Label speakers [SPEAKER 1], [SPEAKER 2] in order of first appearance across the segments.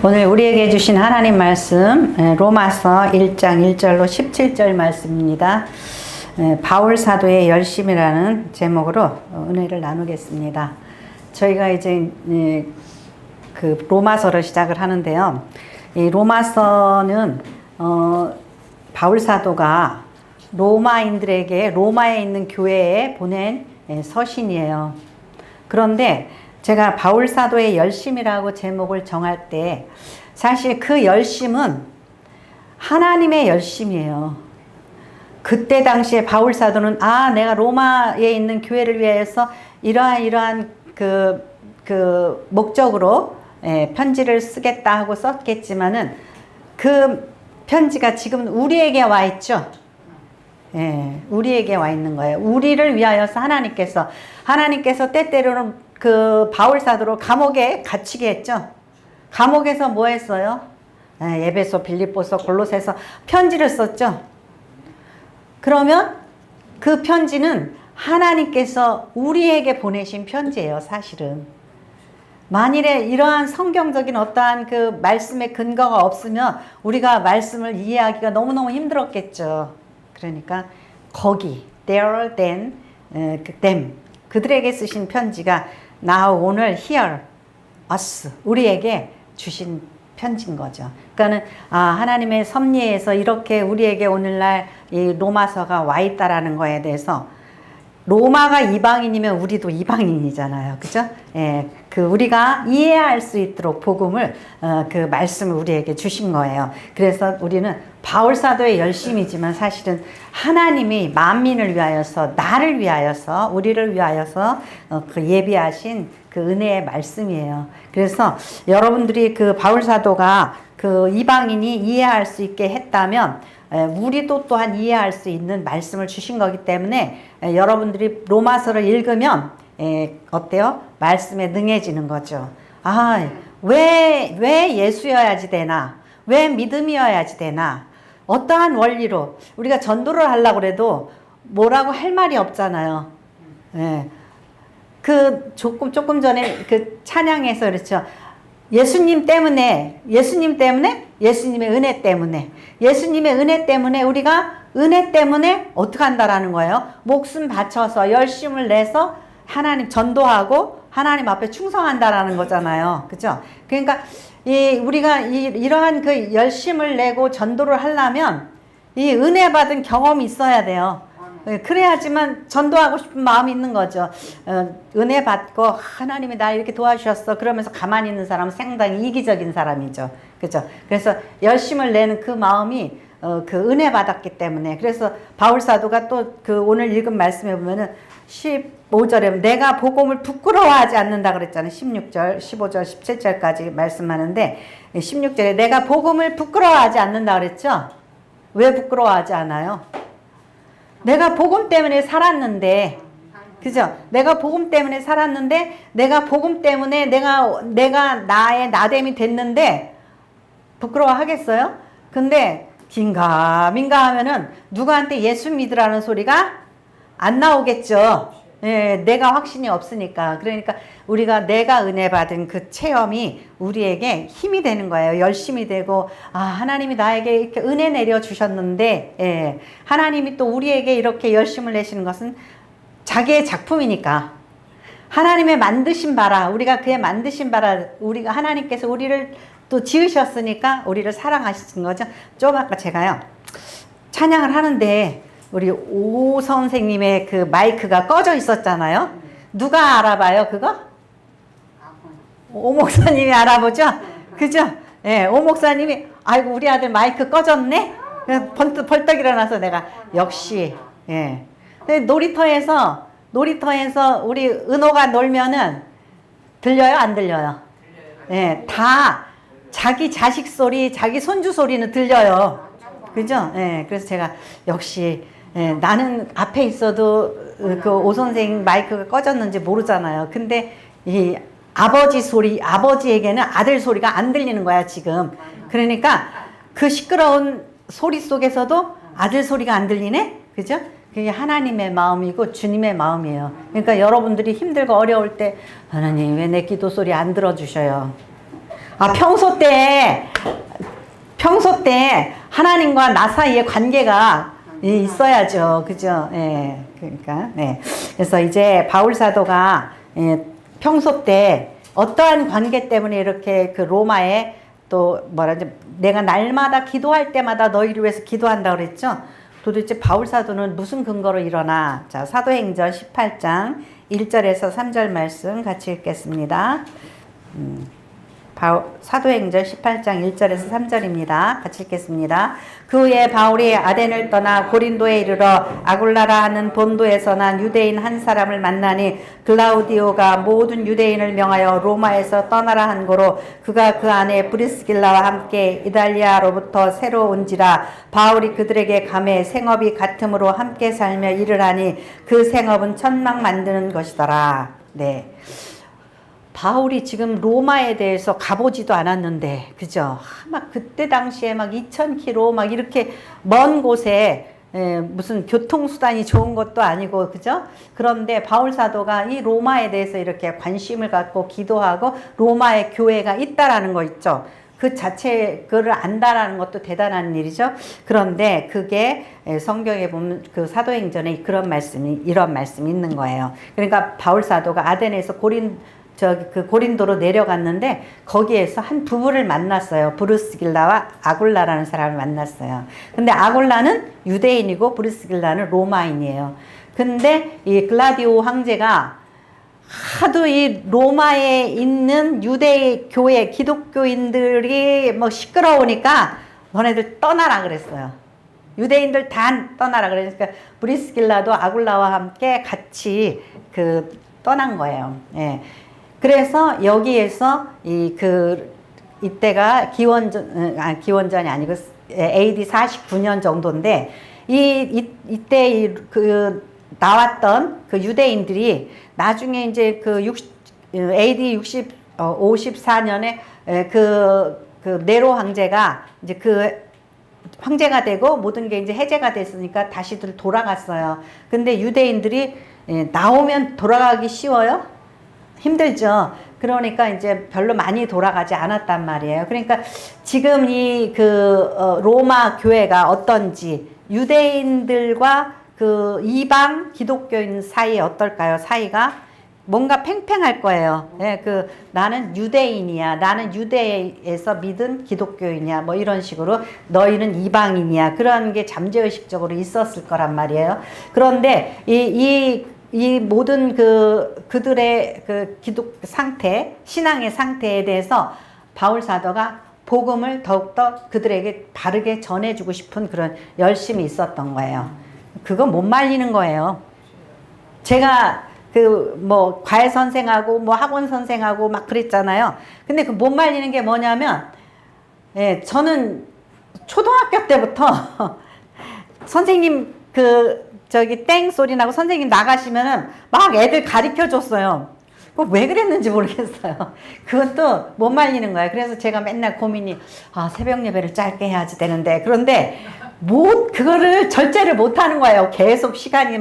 [SPEAKER 1] 오늘 우리에게 주신 하나님 말씀 로마서 1장 1절로 17절 말씀입니다. 바울 사도의 열심이라는 제목으로 은혜를 나누겠습니다. 저희가 이제 그 로마서를 시작을 하는데요. 이 로마서는 바울 사도가 로마인들에게 로마에 있는 교회에 보낸 서신이에요. 그런데 제가 바울 사도의 열심이라고 제목을 정할 때 사실 그 열심은 하나님의 열심이에요. 그때 당시에 바울 사도는 내가 로마에 있는 교회를 위해서 이러한 그 목적으로 편지를 쓰겠다 하고 썼겠지만은 그 편지가 지금 우리에게 와 있죠. 우리에게 와 있는 거예요. 우리를 위하여서 하나님께서 때때로는 그 바울 사도로 감옥에 갇히게 했죠. 감옥에서 뭐 했어요? 에베소, 빌립보서, 골로새서 편지를 썼죠. 그러면 그 편지는 하나님께서 우리에게 보내신 편지예요, 사실은. 만일에 이러한 성경적인 어떠한 그 말씀의 근거가 없으면 우리가 말씀을 이해하기가 너무너무 힘들었겠죠. 그러니까 거기, there, then, them, 그들에게 쓰신 편지가 now, 오늘, here, us, 우리에게 주신 편지인 거죠. 그러니까는 하나님의 섭리에서 이렇게 우리에게 오늘날 이 로마서가 와 있다라는 거에 대해서 로마가 이방인이면 우리도 이방인이잖아요. 그죠? 그 우리가 이해할 수 있도록 복음을 그 말씀을 우리에게 주신 거예요. 그래서 우리는 바울 사도의 열심이지만 사실은 하나님이 만민을 위하여서, 나를 위하여서, 우리를 위하여서 그 예비하신 그 은혜의 말씀이에요. 그래서 여러분들이 그 바울 사도가 그 이방인이 이해할 수 있게 했다면 우리도 또한 이해할 수 있는 말씀을 주신 거기 때문에 여러분들이 로마서를 읽으면 어때요? 말씀에 능해지는 거죠. 왜 예수여야지 되나? 왜 믿음이어야지 되나? 어떠한 원리로 우리가 전도를 하려고 그래도 뭐라고 할 말이 없잖아요. 그 조금 전에 그 찬양에서 그렇죠. 예수님 때문에, 예수님의 은혜 때문에 우리가 은혜 때문에 어떻게 한다라는 거예요? 목숨 바쳐서 열심을 내서 하나님 전도하고 하나님 앞에 충성한다라는 거잖아요. 그죠? 그러니까 우리가 이러한 그 열심을 내고 전도를 하려면 이 은혜 받은 경험이 있어야 돼요. 그래야지만 전도하고 싶은 마음이 있는 거죠. 은혜 받고 하나님이 나 이렇게 도와주셨어 그러면서 가만히 있는 사람은 상당히 이기적인 사람이죠. 그죠? 그래서 열심을 내는 그 마음이 그 은혜 받았기 때문에, 그래서 바울 사도가 또 그 오늘 읽은 말씀에 보면은 15절에 내가 복음을 부끄러워하지 않는다 그랬잖아요. 16절, 15절, 17절까지 말씀하는데 16절에 내가 복음을 부끄러워하지 않는다 그랬죠. 왜 부끄러워하지 않아요? 내가 복음 때문에 살았는데, 그죠? 내가 복음 때문에 살았는데, 내가 복음 때문에 내가 나의 나됨이 됐는데, 부끄러워하겠어요? 근데, 긴가민가 하면은, 누구한테 예수 믿으라는 소리가 안 나오겠죠? 내가 확신이 없으니까. 그러니까 우리가 내가 은혜 받은 그 체험이 우리에게 힘이 되는 거예요. 열심이 되고, 하나님이 나에게 이렇게 은혜 내려 주셨는데, 하나님이 또 우리에게 이렇게 열심을 내시는 것은 자기의 작품이니까. 하나님의 만드신 바라, 우리가 그의 만드신 바라, 우리가 하나님께서 우리를 또 지으셨으니까 우리를 사랑하신 거죠. 좀 아까 제가요, 찬양을 하는데, 우리 오 선생님의 그 마이크가 꺼져 있었잖아요. 누가 알아봐요, 그거? 오 목사님이 알아보죠? 그죠? 오 목사님이, 아이고, 우리 아들 마이크 꺼졌네? 벌떡 일어나서 내가, 역시, 놀이터에서 우리 은호가 놀면은, 들려요? 안 들려요? 다 자기 자식 소리, 자기 손주 소리는 들려요. 그죠? 그래서 제가, 역시, 나는 앞에 있어도 그 오 선생 마이크가 꺼졌는지 모르잖아요. 근데 이 아버지에게는 아들 소리가 안 들리는 거야, 지금. 그러니까 그 시끄러운 소리 속에서도 아들 소리가 안 들리네? 그죠? 그게 하나님의 마음이고 주님의 마음이에요. 그러니까 여러분들이 힘들고 어려울 때, 하나님 왜 내 기도 소리 안 들어주셔요? 평소 때 하나님과 나 사이의 관계가 있어야죠. 그죠? 예. 그러니까, 네. 그래서 이제 바울 사도가, 평소 때 어떠한 관계 때문에 이렇게 그 로마에 또 내가 날마다 기도할 때마다 너희를 위해서 기도한다 그랬죠? 도대체 바울 사도는 무슨 근거로 일어나? 자, 사도행전 18장 1절에서 3절 말씀 같이 읽겠습니다. 사도행전 18장 1절에서 3절입니다. 같이 읽겠습니다. 그 후에 바울이 아덴을 떠나 고린도에 이르러 아굴라라 하는 본도에서 난 유대인 한 사람을 만나니 글라우디오가 모든 유대인을 명하여 로마에서 떠나라 한 고로 그가 그 안에 브리스길라와 함께 이달리아로부터 새로 온지라 바울이 그들에게 감해 생업이 같음으로 함께 살며 일을 하니 그 생업은 천막 만드는 것이더라. 네. 바울이 지금 로마에 대해서 가보지도 않았는데, 그죠? 막 그때 당시에 막 2000km 막 이렇게 먼 곳에 무슨 교통수단이 좋은 것도 아니고, 그죠? 그런데 바울 사도가 이 로마에 대해서 이렇게 관심을 갖고 기도하고 로마에 교회가 있다라는 거 있죠? 그 자체, 그거를 안다라는 것도 대단한 일이죠. 그런데 그게 성경에 보면 그 사도행전에 이런 말씀이 있는 거예요. 그러니까 바울 사도가 아덴에서 그 고린도로 내려갔는데 거기에서 한 부부를 만났어요. 브루스길라와 아굴라라는 사람을 만났어요. 근데 아굴라는 유대인이고 브루스길라는 로마인이에요. 근데 이 글라디오 황제가 하도 이 로마에 있는 유대 교회 기독교인들이 뭐 시끄러우니까 너네들 떠나라 그랬어요. 유대인들 다 떠나라 그러니까 브리스길라도 아굴라와 함께 같이 떠난 거예요. 예. 그래서 여기에서 이때가 기원전이 아니고 AD 49년 정도인데 이때 나왔던 그 유대인들이 나중에 이제 AD 54년에 네로 황제가 이제 황제가 되고 모든 게 이제 해제가 됐으니까 다시들 돌아갔어요. 근데 유대인들이 나오면 돌아가기 쉬워요? 힘들죠. 그러니까 이제 별로 많이 돌아가지 않았단 말이에요. 그러니까 지금 로마 교회가 어떤지 유대인들과 이방 기독교인 사이 어떨까요? 사이가 뭔가 팽팽할 거예요. 예, 나는 유대인이야. 나는 유대에서 믿은 기독교인이야. 뭐 이런 식으로 너희는 이방인이야. 그런 게 잠재의식적으로 있었을 거란 말이에요. 그런데 이 모든 그들의 기독 상태, 신앙의 상태에 대해서 바울 사도가 복음을 더욱더 그들에게 바르게 전해주고 싶은 그런 열심이 있었던 거예요. 그거 못 말리는 거예요. 제가 과외 선생하고 학원 선생하고 막 그랬잖아요. 근데 못 말리는 게 뭐냐면, 저는 초등학교 때부터 선생님 땡 소리 나고 선생님 나가시면은 막 애들 가르쳐 줬어요. 왜 그랬는지 모르겠어요. 그것도 못 말리는 거예요. 그래서 제가 맨날 고민이, 새벽 예배를 짧게 해야지 되는데. 그런데 그거를 절제를 못 하는 거예요. 계속 시간이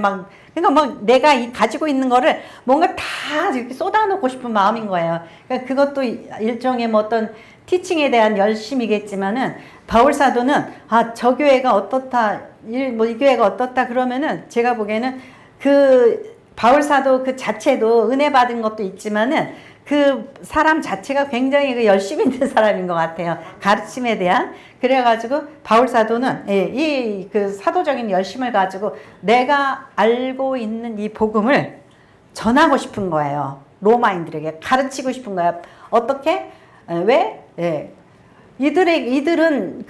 [SPEAKER 1] 그러니까 내가 가지고 있는 거를 뭔가 다 이렇게 쏟아놓고 싶은 마음인 거예요. 그러니까 그것도 일종의 어떤 티칭에 대한 열심이겠지만은, 바울 사도는, 저 교회가 어떻다, 이 교회가 어떻다 그러면은 제가 보기에는 바울 사도 자체도 은혜 받은 것도 있지만은 사람 자체가 굉장히 열심히 있는 사람인 것 같아요. 가르침에 대한. 그래가지고 바울 사도는 사도적인 열심을 가지고 내가 알고 있는 이 복음을 전하고 싶은 거예요. 로마인들에게 가르치고 싶은 거예요. 어떻게? 왜? 이들은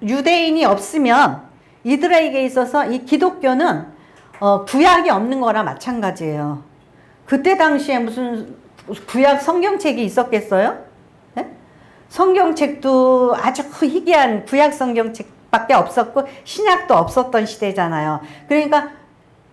[SPEAKER 1] 유대인이 없으면 이들에게 있어서 이 기독교는 구약이 없는 거나 마찬가지예요. 그때 당시에 무슨 구약 성경책이 있었겠어요? 네? 성경책도 아주 희귀한 구약 성경책밖에 없었고 신약도 없었던 시대잖아요. 그러니까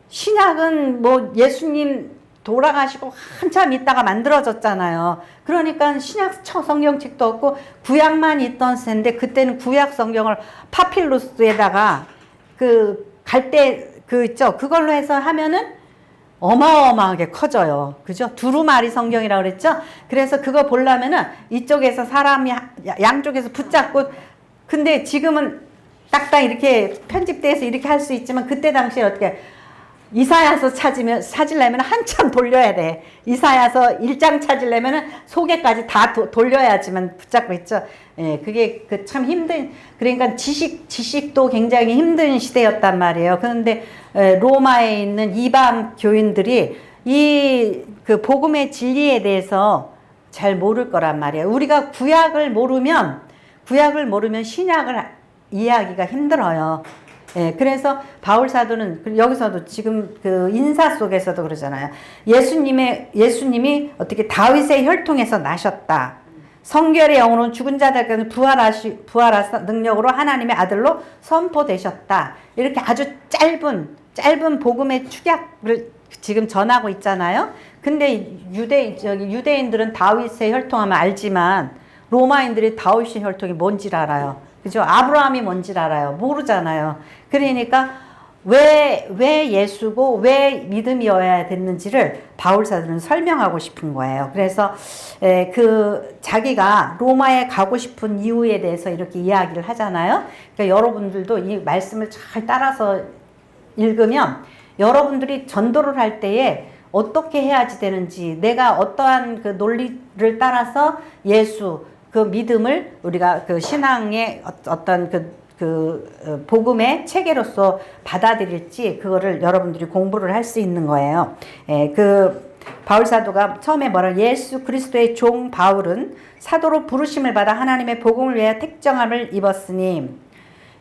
[SPEAKER 1] 신약은 예수님 돌아가시고 한참 있다가 만들어졌잖아요. 그러니까 신약 성경책도 없고 구약만 있던 세인데 그때는 구약 성경을 파필루스에다가 갈대 있죠. 그걸로 해서 하면은 어마어마하게 커져요. 그죠? 두루마리 성경이라고 그랬죠? 그래서 그거 보려면은 이쪽에서 사람이 양쪽에서 붙잡고, 근데 지금은 딱딱 이렇게 편집돼서 이렇게 할 수 있지만 그때 당시에 어떻게 이사야서 찾으려면 한참 돌려야 돼. 이사야서 1장 찾으려면 소개까지 다 돌려야지만 붙잡고 있죠. 예, 그게 참 힘든, 그러니까 지식도 굉장히 힘든 시대였단 말이에요. 그런데 로마에 있는 이방 교인들이 이 그 복음의 진리에 대해서 잘 모를 거란 말이에요. 우리가 구약을 모르면 신약을 이해하기가 힘들어요. 예, 그래서 바울 사도는 여기서도 지금 그 인사 속에서도 그러잖아요. 예수님이 어떻게 다윗의 혈통에서 나셨다. 성결의 영으로는 죽은 자들까지 부활하사 능력으로 하나님의 아들로 선포되셨다. 이렇게 아주 짧은 복음의 축약을 지금 전하고 있잖아요. 근데 유대인들은 다윗의 혈통하면 알지만 로마인들이 다윗의 혈통이 뭔지를 알아요. 그죠? 아브라함이 뭔지를 알아요. 모르잖아요. 그러니까 왜 예수고 왜 믿음이어야 됐는지를 바울 사도는 설명하고 싶은 거예요. 그래서 자기가 로마에 가고 싶은 이유에 대해서 이렇게 이야기를 하잖아요. 그러니까 여러분들도 이 말씀을 잘 따라서 읽으면 여러분들이 전도를 할 때에 어떻게 해야지 되는지, 내가 어떠한 그 논리를 따라서 예수 그 믿음을 우리가 그 신앙의 어떤 복음의 체계로서 받아들일지 그거를 여러분들이 공부를 할 수 있는 거예요. 그 바울 사도가 처음에 예수 그리스도의 종 바울은 사도로 부르심을 받아 하나님의 복음을 위하여 택정함을 입었으니,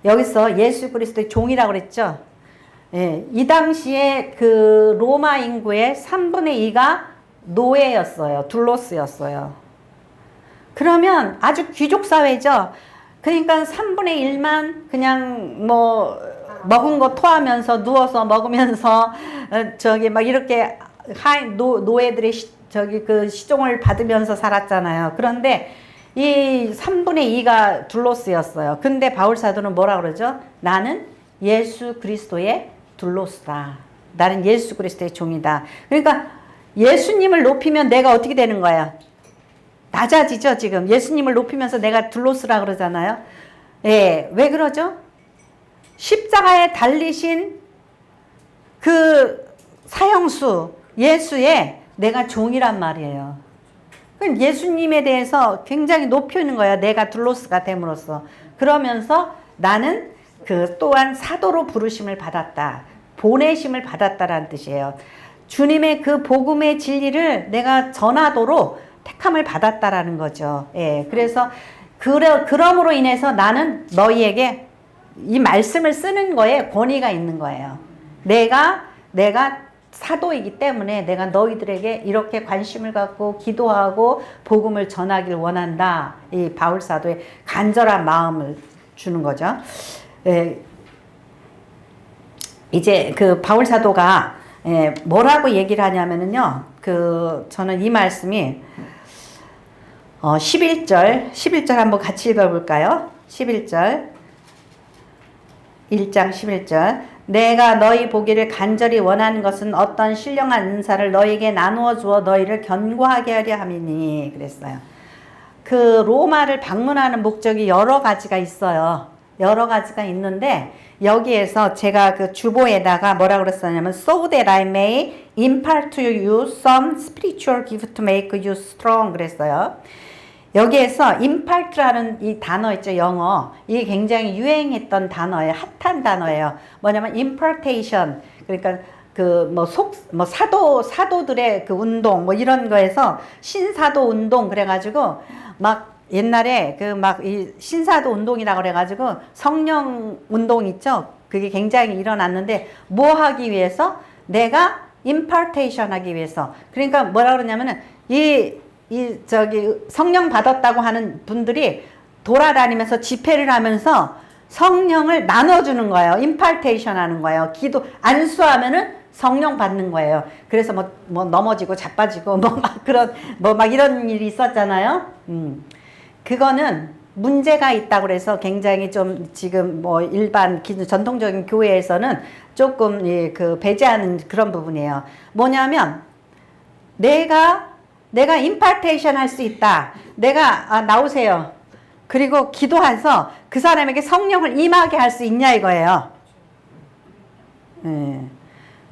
[SPEAKER 1] 여기서 예수 그리스도의 종이라고 그랬죠. 이 당시에 그 로마 인구의 3분의 2가 노예였어요. 둘로스였어요. 그러면 아주 귀족 사회죠. 그러니까 3분의 1만 그냥 먹은 거 토하면서 누워서 먹으면서 막 이렇게 노예들의 그 시종을 받으면서 살았잖아요. 그런데 이 3분의 2가 둘로스였어요. 근데 바울 사도는 뭐라 그러죠? 나는 예수 그리스도의 둘로스다. 나는 예수 그리스도의 종이다. 그러니까 예수님을 높이면 내가 어떻게 되는 거야? 낮아지죠. 지금 예수님을 높이면서 내가 둘로스라 그러잖아요. 예, 왜 그러죠? 십자가에 달리신 그 사형수 예수의 내가 종이란 말이에요. 그럼 예수님에 대해서 굉장히 높이는 거야. 내가 둘로스가 됨으로써. 그러면서 나는 그 또한 사도로 부르심을 받았다. 보내심을 받았다라는 뜻이에요. 주님의 그 복음의 진리를 내가 전하도록 택함을 받았다라는 거죠. 예, 그래서 그럼으로 인해서 나는 너희에게 이 말씀을 쓰는 거에 권위가 있는 거예요. 내가 사도이기 때문에 내가 너희들에게 이렇게 관심을 갖고 기도하고 복음을 전하길 원한다. 이 바울 사도의 간절한 마음을 주는 거죠. 예, 이제 그 바울 사도가 뭐라고 얘기를 하냐면은요. 저는 이 말씀이 11절 한번 같이 읽어볼까요? 11절 1장 11절 내가 너희 보기를 간절히 원하는 것은 어떤 신령한 은사를 너희에게 나누어 주어 너희를 견고하게 하려 함이니 그랬어요. 그 로마를 방문하는 목적이 여러 가지가 있어요. 여러 가지가 있는데 여기에서 제가 그 주보에다가 뭐라 그랬었냐면 so that I may impart to you some spiritual gift to make you strong 그랬어요. 여기에서 impart라는 이 단어 있죠, 영어. 이게 굉장히 유행했던 단어예요. 핫한 단어예요. 뭐냐면 impartation. 그러니까 사도들의 그 운동 이런 거에서 신사도 운동 그래가지고 막 옛날에 이 신사도 운동이라고 그래가지고 성령 운동 있죠? 그게 굉장히 일어났는데 뭐 하기 위해서? 내가 impartation 하기 위해서. 그러니까 뭐라 그러냐면은 성령 받았다고 하는 분들이 돌아다니면서 집회를 하면서 성령을 나눠주는 거예요. impartation 하는 거예요. 안수하면은 성령 받는 거예요. 그래서 넘어지고 자빠지고 막 이런 일이 있었잖아요. 그거는 문제가 있다고 그래서 굉장히 좀 지금 뭐 일반 기존 전통적인 교회에서는 조금 그 배제하는 그런 부분이에요. 뭐냐면 내가 임파테이션 할 수 있다. 내가 나오세요. 그리고 기도해서 그 사람에게 성령을 임하게 할 수 있냐 이거예요.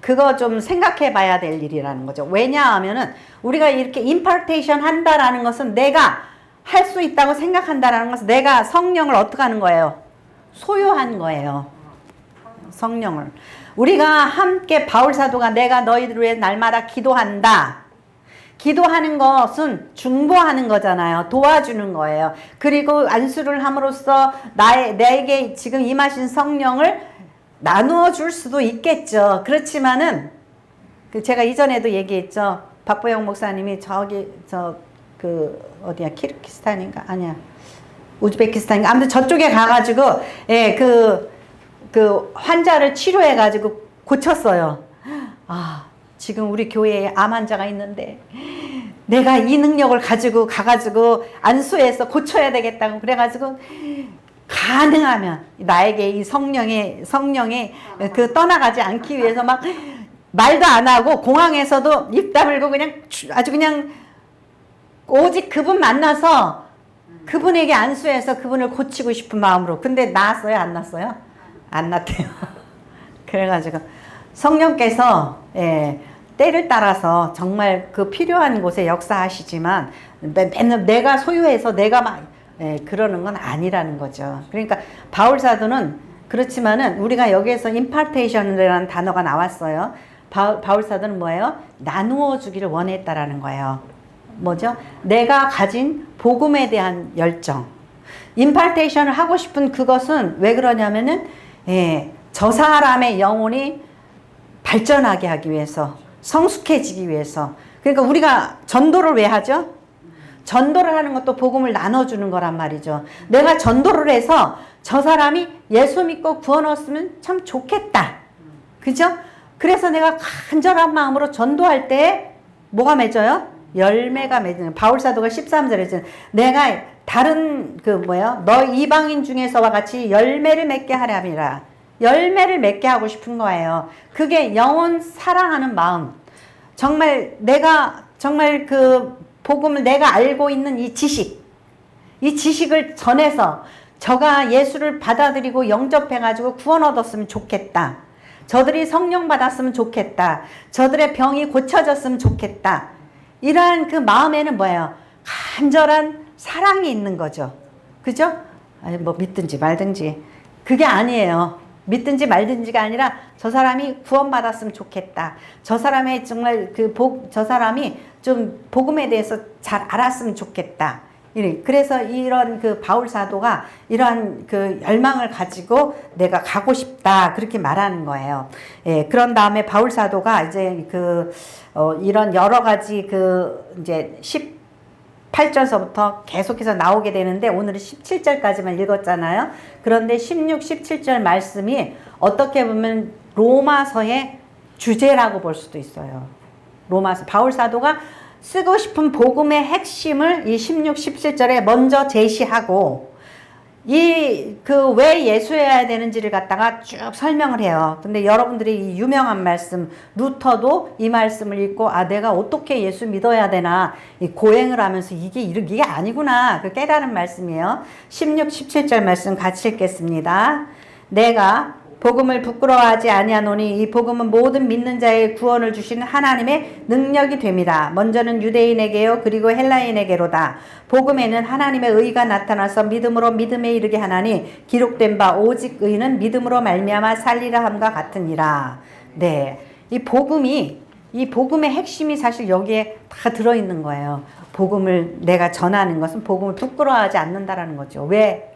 [SPEAKER 1] 그거 좀 생각해 봐야 될 일이라는 거죠. 왜냐하면은 우리가 이렇게 임파테이션 한다라는 것은 내가 할 수 있다고 생각한다라는 것은 내가 성령을 어떻게 하는 거예요? 소유한 거예요. 성령을. 우리가 함께 바울 사도가 내가 너희들 위해 날마다 기도한다. 기도하는 것은 중보하는 거잖아요. 도와주는 거예요. 그리고 안수를 함으로써 내게 지금 임하신 성령을 나누어 줄 수도 있겠죠. 그렇지만은 제가 이전에도 얘기했죠. 박보영 목사님이 어디야, 키르기스탄인가? 아니야. 우즈베키스탄인가? 아무튼 저쪽에 가가지고, 예, 그 환자를 치료해가지고 고쳤어요. 아, 지금 우리 교회에 암 환자가 있는데, 내가 이 능력을 가지고 가가지고 안수해서 고쳐야 되겠다고 그래가지고, 가능하면 나에게 이 성령의 그 떠나가지 않기 위해서 막 말도 안 하고 공항에서도 입 다물고 그냥 아주 그냥 오직 그분 만나서 그분에게 안수해서 그분을 고치고 싶은 마음으로. 근데 나았어요? 안 났어요? 안 났대요. 그래가지고 성령께서 때를 따라서 정말 그 필요한 곳에 역사하시지만 맨날 내가 소유해서 내가 막 그러는 건 아니라는 거죠. 그러니까 바울 사도는 그렇지만은 우리가 여기에서 impartation이라는 단어가 나왔어요. 바울 사도는 뭐예요? 나누어 주기를 원했다라는 거예요. 뭐죠? 내가 가진 복음에 대한 열정. 임파테이션을 하고 싶은 그것은 왜 그러냐면은 저 사람의 영혼이 발전하게 하기 위해서, 성숙해지기 위해서. 그러니까 우리가 전도를 왜 하죠? 전도를 하는 것도 복음을 나눠주는 거란 말이죠. 내가 전도를 해서 저 사람이 예수 믿고 구원 얻었으면 참 좋겠다. 그죠? 그래서 내가 간절한 마음으로 전도할 때 뭐가 맺어요? 열매가 맺는. 바울 사도가 13절에 했잖아요. 내가 다른 너 이방인 중에서와 같이 열매를 맺게 하려 함이라. 열매를 맺게 하고 싶은 거예요. 그게 영혼 사랑하는 마음. 정말 내가 정말 그 복음을 내가 알고 있는 이 지식을 전해서 저가 예수를 받아들이고 영접해가지고 구원 얻었으면 좋겠다. 저들이 성령 받았으면 좋겠다. 저들의 병이 고쳐졌으면 좋겠다. 이러한 그 마음에는 뭐예요? 간절한 사랑이 있는 거죠. 그죠? 아니, 뭐 믿든지 말든지. 그게 아니에요. 믿든지 말든지가 아니라 저 사람이 구원받았으면 좋겠다. 저 사람의 정말 저 사람이 좀 복음에 대해서 잘 알았으면 좋겠다. 그래서 이런 그 바울 사도가 이러한 그 열망을 가지고 내가 가고 싶다. 그렇게 말하는 거예요. 그런 다음에 바울 사도가 이제 이런 여러 가지 이제 18절서부터 계속해서 나오게 되는데 오늘은 17절까지만 읽었잖아요. 그런데 16, 17절 말씀이 어떻게 보면 로마서의 주제라고 볼 수도 있어요. 로마서. 바울 사도가 쓰고 싶은 복음의 핵심을 이 16, 17절에 먼저 제시하고 왜 예수여야 되는지를 갖다가 쭉 설명을 해요. 근데 여러분들이 이 유명한 말씀, 루터도 이 말씀을 읽고, 내가 어떻게 예수 믿어야 되나, 이 고행을 하면서 이게 아니구나. 그 깨달은 말씀이에요. 16, 17절 말씀 같이 읽겠습니다. 내가 복음을 부끄러워하지 아니하노니 이 복음은 모든 믿는 자의 구원을 주시는 하나님의 능력이 됩니다. 먼저는 유대인에게요 그리고 헬라인에게로다. 복음에는 하나님의 의가 나타나서 믿음으로 믿음에 이르게 하나니 기록된 바 오직 의는 믿음으로 말미암아 살리라 함과 같으니라. 네, 이 복음의 핵심이 사실 여기에 다 들어있는 거예요. 복음을 내가 전하는 것은 복음을 부끄러워하지 않는다라는 거죠. 왜?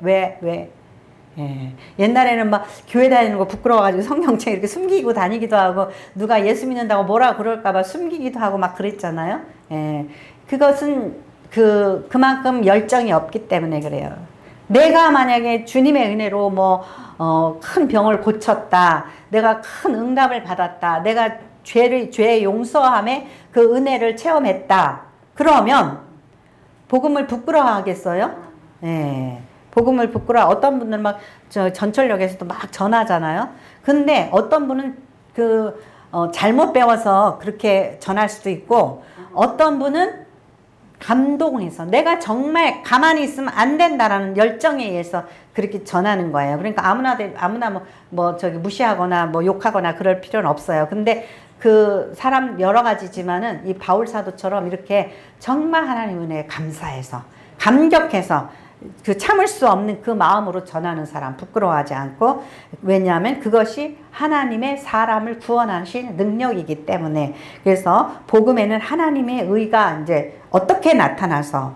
[SPEAKER 1] 옛날에는 막 교회 다니는 거 부끄러워가지고 성경책 이렇게 숨기고 다니기도 하고 누가 예수 믿는다고 뭐라 그럴까봐 숨기기도 하고 막 그랬잖아요. 그것은 그만큼 열정이 없기 때문에 그래요. 내가 만약에 주님의 은혜로 큰 병을 고쳤다, 내가 큰 응답을 받았다, 내가 죄의 용서함에 그 은혜를 체험했다. 그러면 복음을 부끄러워하겠어요? 복음을 부끄러워. 어떤 분들은 막 전철역에서도 막 전하잖아요. 근데 어떤 분은 잘못 배워서 그렇게 전할 수도 있고, 어떤 분은 감동해서 내가 정말 가만히 있으면 안 된다라는 열정에 의해서 그렇게 전하는 거예요. 그러니까 아무나 무시하거나 뭐 욕하거나 그럴 필요는 없어요. 근데 그 사람 여러 가지지만은 이 바울 사도처럼 이렇게 정말 하나님 은혜에 감사해서, 감격해서 그 참을 수 없는 그 마음으로 전하는 사람, 부끄러워하지 않고, 왜냐하면 그것이 하나님의 사람을 구원하신 능력이기 때문에. 그래서 복음에는 하나님의 의가 이제 어떻게 나타나서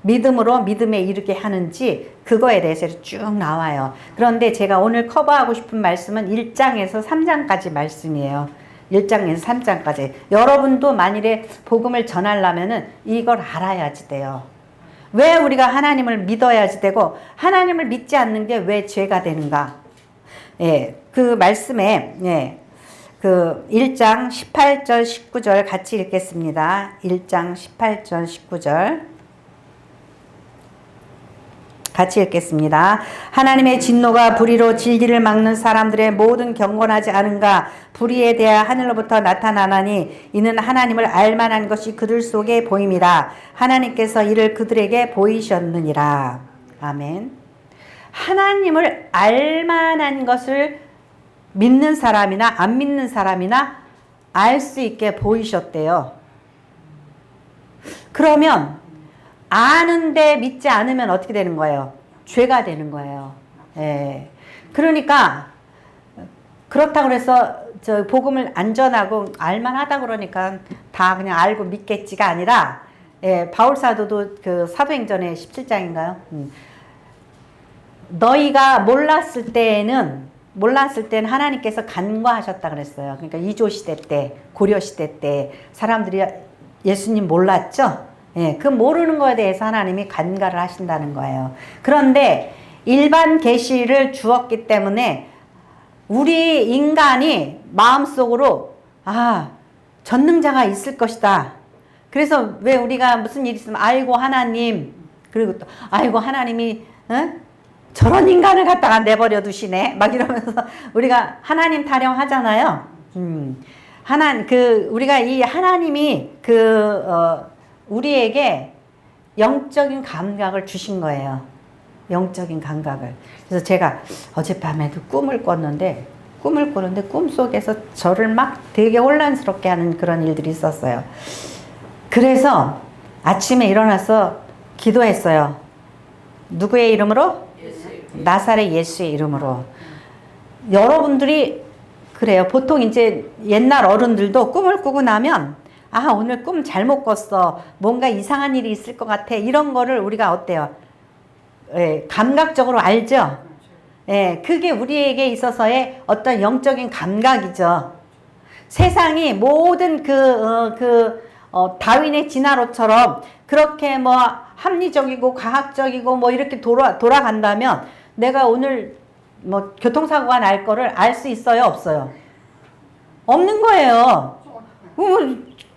[SPEAKER 1] 믿음으로 믿음에 이르게 하는지, 그거에 대해서 쭉 나와요. 그런데 제가 오늘 커버하고 싶은 말씀은 1장에서 3장까지 말씀이에요. 1장에서 3장까지. 여러분도 만일에 복음을 전하려면은 이걸 알아야지 돼요. 왜 우리가 하나님을 믿어야지 되고, 하나님을 믿지 않는 게 왜 죄가 되는가? 예, 그 말씀에, 예, 그 1장 18절 19절 같이 읽겠습니다. 1장 18절 19절 같이 읽겠습니다. 하나님의 진노가 불의로 진리를 막는 사람들의 모든 경건하지 않은가? 불의에 대하 하늘로부터 나타나나니 이는 하나님을 알만한 것이 그들 속에 보임이라. 하나님께서 이를 그들에게 보이셨느니라. 아멘. 하나님을 알만한 것을 믿는 사람이나 안 믿는 사람이나 알 수 있게 보이셨대요. 그러면 아는데 믿지 않으면 어떻게 되는 거예요? 죄가 되는 거예요. 예. 그러니까 그렇다고 해서 저 복음을 안 전하고 알만하다 그러니까 다 그냥 알고 믿겠지가 아니라, 예, 바울 사도도 그 사도행전의 17장인가요? 너희가 몰랐을 때는 하나님께서 간과하셨다 그랬어요. 그러니까 이조 시대 때, 고려 시대 때 사람들이 예수님 몰랐죠? 예, 그 모르는 거에 대해서 하나님이 간과를 하신다는 거예요. 그런데 일반 계시를 주었기 때문에 우리 인간이 마음속으로 전능자가 있을 것이다. 그래서 왜 우리가 무슨 일 있으면 아이고 하나님, 그리고 또 아이고 하나님이 저런 인간을 갖다가 내버려 두시네 막 이러면서 우리가 하나님 타령하잖아요. 우리가 이 하나님이 우리에게 영적인 감각을 주신 거예요. 영적인 감각을. 그래서 제가 어젯밤에도 꿈을 꿨는데 꿈속에서 저를 막 되게 혼란스럽게 하는 그런 일들이 있었어요. 그래서 아침에 일어나서 기도했어요. 누구의 이름으로? 나사렛 예수의 이름으로. 여러분들이 그래요. 보통 이제 옛날 어른들도 꿈을 꾸고 나면 오늘 꿈 잘못 꿨어. 뭔가 이상한 일이 있을 것 같아. 이런 거를 우리가 어때요? 예, 감각적으로 알죠? 예, 그게 우리에게 있어서의 어떤 영적인 감각이죠. 세상이 모든 다윈의 진화로처럼 그렇게 뭐 합리적이고 과학적이고 뭐 이렇게 돌아간다면 내가 오늘 뭐 교통사고가 날 거를 알 수 있어요? 없어요? 없는 거예요.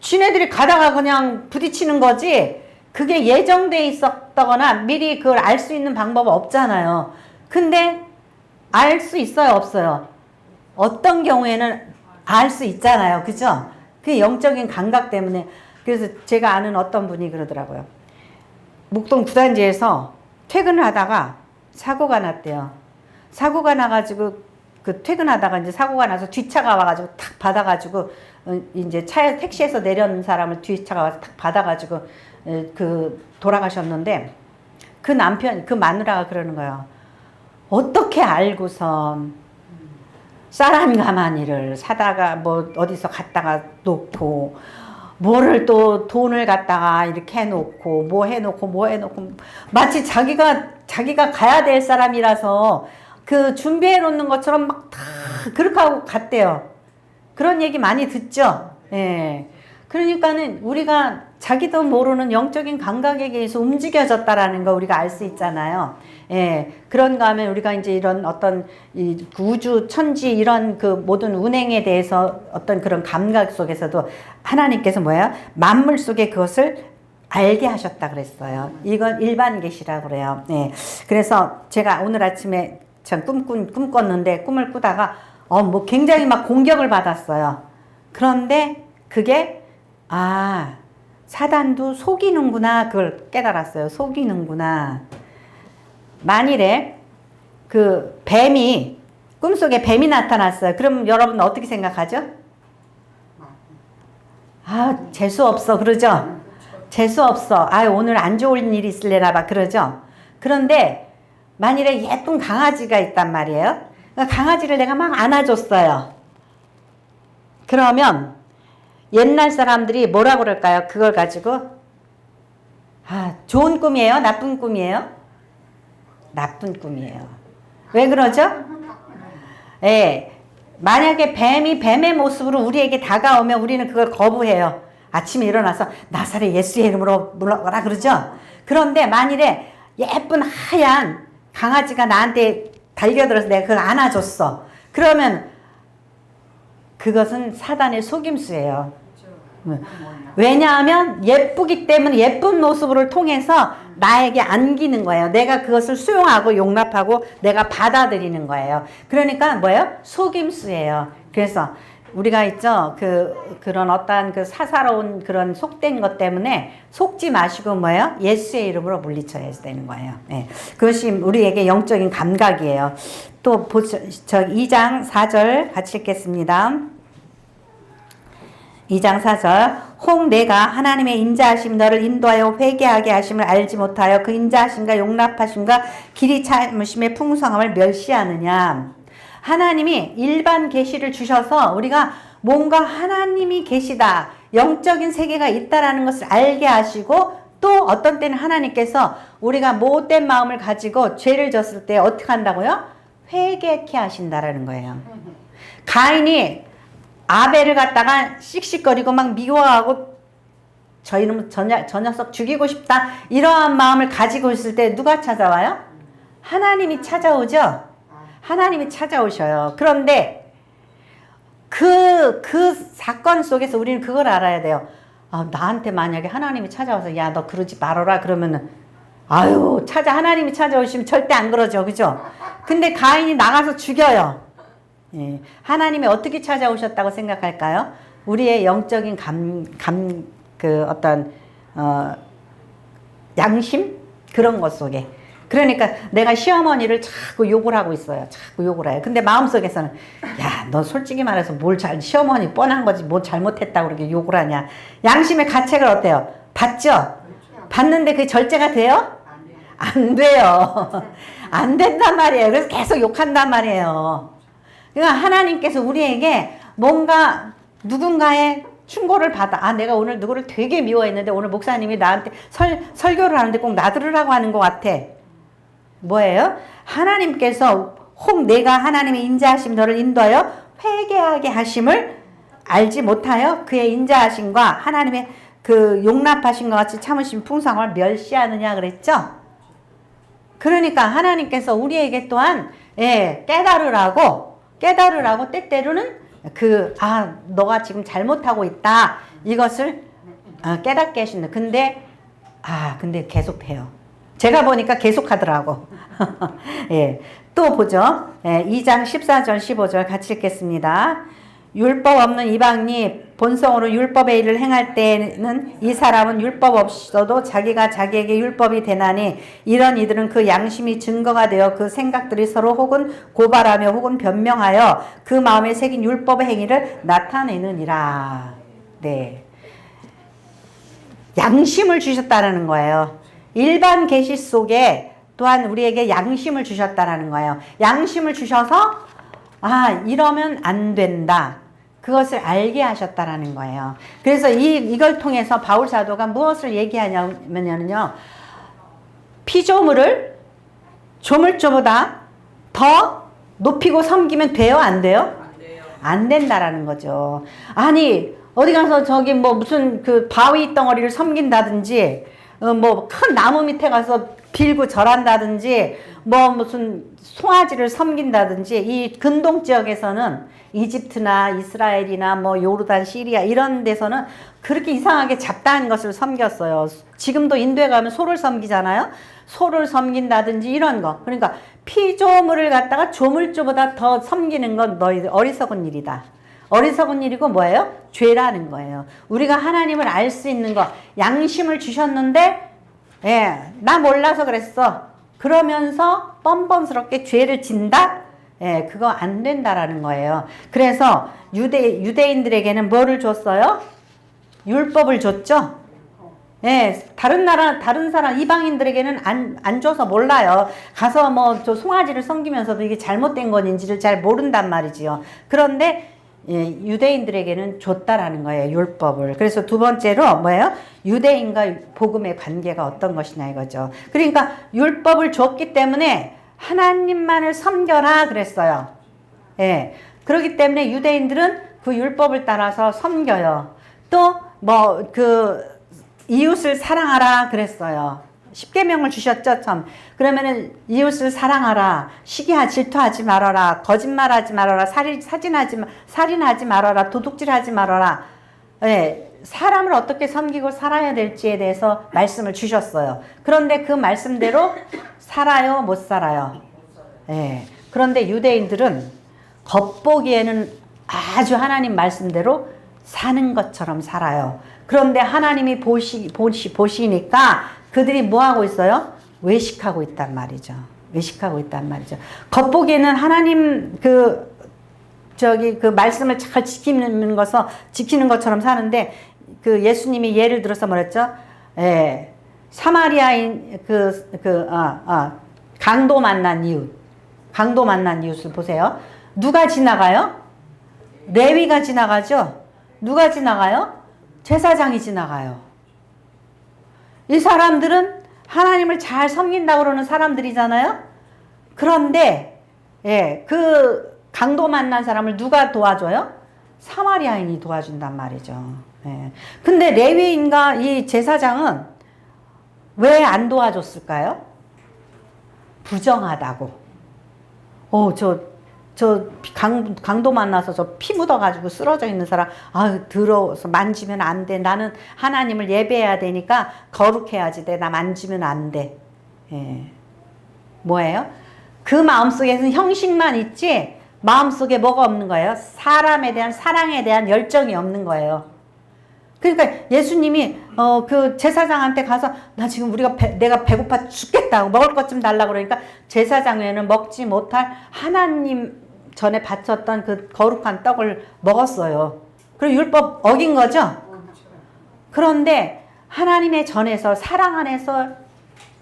[SPEAKER 1] 지네들이 가다가 그냥 부딪히는 거지, 그게 예정돼 있었다거나 미리 그걸 알 수 있는 방법은 없잖아요. 근데 알 수 있어요? 없어요? 어떤 경우에는 알 수 있잖아요. 그죠? 그 영적인 감각 때문에. 그래서 제가 아는 어떤 분이 그러더라고요. 목동 구단지에서 퇴근을 하다가 사고가 났대요. 사고가 나가지고 퇴근하다가 이제 사고가 나서 뒤차가 와가지고 탁 받아가지고 이제 택시에서 내려는 사람을 뒤차가 와서 탁 받아가지고 돌아가셨는데, 그 마누라가 그러는 거예요. 어떻게 알고선 쌀 한 가마니를 사다가 뭐 어디서 갖다가 놓고, 뭐를 또 돈을 갖다가 이렇게 해놓고 뭐 해놓고 마치 자기가 가야 될 사람이라서 준비해 놓는 것처럼 막 다 그렇게 하고 갔대요. 그런 얘기 많이 듣죠? 예. 그러니까는 우리가 자기도 모르는 영적인 감각에 의해서 움직여졌다라는 거 우리가 알 수 있잖아요. 예. 그런가 하면 우리가 이제 이런 어떤 이 우주, 천지 이런 모든 운행에 대해서 어떤 그런 감각 속에서도 하나님께서 만물 속에 그것을 알게 하셨다 그랬어요. 이건 일반 계시라고 그래요. 네. 그래서 제가 오늘 아침에 전 꿈꿨는데 꿈을 꾸다가 뭐 굉장히 막 공격을 받았어요. 그런데 그게 사단도 속이는구나 그걸 깨달았어요. 속이는구나. 만일에 그 뱀이 꿈속에 뱀이 나타났어요. 그럼 여러분 어떻게 생각하죠? 재수 없어 그러죠? 재수 없어. 오늘 안 좋은 일이 있을래나 봐 그러죠? 그런데 만일에 예쁜 강아지가 있단 말이에요. 그러니까 강아지를 내가 막 안아줬어요. 그러면 옛날 사람들이 뭐라고 그럴까요? 그걸 가지고 좋은 꿈이에요? 나쁜 꿈이에요? 나쁜 꿈이에요. 왜 그러죠? 예. 만약에 뱀이 뱀의 모습으로 우리에게 다가오면 우리는 그걸 거부해요. 아침에 일어나서 나사렛 예수의 이름으로 물러가라 그러죠? 그런데 만일에 예쁜 하얀 강아지가 나한테 달려들어서 내가 그걸 안아줬어. 그러면 그것은 사단의 속임수예요. 왜냐하면 예쁘기 때문에 예쁜 모습을 통해서 나에게 안기는 거예요. 내가 그것을 수용하고 용납하고 내가 받아들이는 거예요. 그러니까 뭐예요? 속임수예요. 그래서 우리가 있죠. 그런 어떠한 그 사사로운 그런 속된 것 때문에 속지 마시고 뭐예요? 예수의 이름으로 물리쳐야 되는 거예요. 네. 그것이 우리에게 영적인 감각이에요. 또 2장 4절 같이 읽겠습니다. 2장 4절 혹 내가 하나님의 인자하심 너를 인도하여 회개하게 하심을 알지 못하여 그 인자하심과 용납하심과 길이 참으심의 풍성함을 멸시하느냐. 하나님이 일반 계시를 주셔서 우리가 뭔가 하나님이 계시다, 영적인 세계가 있다라는 것을 알게 하시고 또 어떤 때는 하나님께서 우리가 못된 마음을 가지고 죄를 졌을 때 어떻게 한다고요? 회개케 하신다라는 거예요. 가인이 아벨을 갖다가 씩씩거리고 막 미워하고 저 녀석 죽이고 싶다 이러한 마음을 가지고 있을 때 누가 찾아와요? 하나님이 찾아오죠. 하나님이 찾아오셔요. 그런데 그 사건 속에서 우리는 그걸 알아야 돼요. 나한테 만약에 하나님이 찾아와서 야 너 그러지 말아라 그러면은 하나님이 찾아오시면 절대 안 그러죠. 그죠? 근데 가인이 나가서 죽여요. 예. 하나님이 어떻게 찾아오셨다고 생각할까요? 우리의 영적인 양심? 그런 것 속에. 그러니까 내가 시어머니를 자꾸 욕을 하고 있어요. 자꾸 욕을 해요. 근데 마음속에서는 야, 너 솔직히 말해서 시어머니 뻔한 거지 뭐 잘못했다고 그렇게 욕을 하냐. 양심의 가책을 어때요? 받죠? 받는데 그게 절제가 돼요? 안 돼요. 안 된단 말이에요. 그래서 계속 욕한단 말이에요. 그러니까 하나님께서 우리에게 뭔가 누군가의 충고를 받아. 내가 오늘 누구를 되게 미워했는데 오늘 목사님이 나한테 설교를 하는데 꼭 나들으라고 하는 것 같아. 뭐예요? 하나님께서 혹 내가 하나님의 인자하심 너를 인도하여 회개하게 하심을 알지 못하여 그의 인자하심과 하나님의 그 용납하심과 같이 참으심 풍성함을 멸시하느냐 그랬죠? 그러니까 하나님께서 우리에게 또한 깨달으라고 때때로는 너가 지금 잘못하고 있다 이것을 깨닫게 하신다. 근데 계속해요. 제가 보니까 계속하더라고. 예. 또 보죠. 2장 14절 15절 같이 읽겠습니다. 율법 없는 이방인이 본성으로 율법의 일을 행할 때에는 이 사람은 율법 없어도 자기가 자기에게 율법이 되나니 이런 이들은 그 양심이 증거가 되어 그 생각들이 서로 혹은 고발하며 혹은 변명하여 그 마음에 새긴 율법의 행위를 나타내느니라. 네. 양심을 주셨다는 거예요. 일반 계시 속에 또한 우리에게 양심을 주셨다는 거예요. 양심을 주셔서 이러면 안 된다. 그것을 알게 하셨다라는 거예요. 그래서 이걸 통해서 바울 사도가 무엇을 얘기하냐면요. 피조물을 조물주보다 더 높이고 섬기면 돼요? 안 돼요? 안 된다라는 거죠. 아니 어디 가서 저기 무슨 그 바위 덩어리를 섬긴다든지 뭐 큰 나무 밑에 가서 빌고 절한다든지 뭐 무슨 송아지를 섬긴다든지 이 근동 지역에서는 이집트나 이스라엘이나 뭐 요르단, 시리아 이런 데서는 그렇게 이상하게 잡다한 것을 섬겼어요. 지금도 인도에 가면 소를 섬기잖아요. 소를 섬긴다든지 이런 거. 그러니까 피조물을 갖다가 조물주보다 더 섬기는 건 너희들 어리석은 일이다. 어리석은 일이고 뭐예요? 죄라는 거예요. 우리가 하나님을 알 수 있는 거, 양심을 주셨는데 예, 나 몰라서 그랬어. 그러면서 뻔뻔스럽게 죄를 진다? 예, 그거 안 된다라는 거예요. 그래서 유대인들에게는 뭐를 줬어요? 율법을 줬죠? 예, 다른 사람, 이방인들에게는 안 줘서 몰라요. 가서 뭐 저 송아지를 섬기면서도 이게 잘못된 건지를 잘 모른단 말이지요. 그런데 예, 유대인들에게는 줬다라는 거예요, 율법을. 그래서 두 번째로 뭐예요? 유대인과 복음의 관계가 어떤 것이냐 이거죠. 그러니까 율법을 줬기 때문에 하나님만을 섬겨라 그랬어요. 예. 그렇기 때문에 유대인들은 그 율법을 따라서 섬겨요. 또 뭐 이웃을 사랑하라 그랬어요. 십계명을 주셨죠, 참. 그러면은 이웃을 사랑하라, 질투하지 말아라, 거짓말하지 말아라, 살인하지 말아라, 도둑질하지 말아라. 예, 사람을 어떻게 섬기고 살아야 될지에 대해서 말씀을 주셨어요. 그런데 그 말씀대로 살아요, 못 살아요? 예. 그런데 유대인들은 겉보기에는 아주 하나님 말씀대로 사는 것처럼 살아요. 그런데 하나님이 보시니까 그들이 뭐 하고 있어요? 외식하고 있단 말이죠. 외식하고 있단 말이죠. 겉보기에는 하나님 그 말씀을 잘 지키는 것처럼 사는데 그 예수님이 예를 들어서 뭐랬죠? 예. 사마리아인 강도 만난 이웃을 보세요. 누가 지나가요? 레위가 지나가죠? 누가 지나가요? 제사장이 지나가요. 이 사람들은 하나님을 잘 섬긴다고 그러는 사람들이잖아요? 그런데, 예, 그 강도 만난 사람을 누가 도와줘요? 사마리아인이 도와준단 말이죠. 예. 근데 레위인과 이 제사장은 왜 안 도와줬을까요? 부정하다고. 강도 만나서 저 피 묻어가지고 쓰러져 있는 사람, 더러워서 만지면 안 돼. 나는 하나님을 예배해야 되니까 거룩해야지 돼. 나 만지면 안 돼. 예. 뭐예요? 그 마음속에는 형식만 있지, 마음속에 뭐가 없는 거예요? 사람에 대한 사랑에 대한 열정이 없는 거예요. 그러니까 예수님이 그 제사장한테 가서 나 지금 내가 배고파 죽겠다고 먹을 것 좀 달라고 그러니까 제사장에는 먹지 못할 하나님 전에 바쳤던 그 거룩한 떡을 먹었어요. 그리고 율법 어긴 거죠? 그런데 하나님의 전에서 사랑 안에서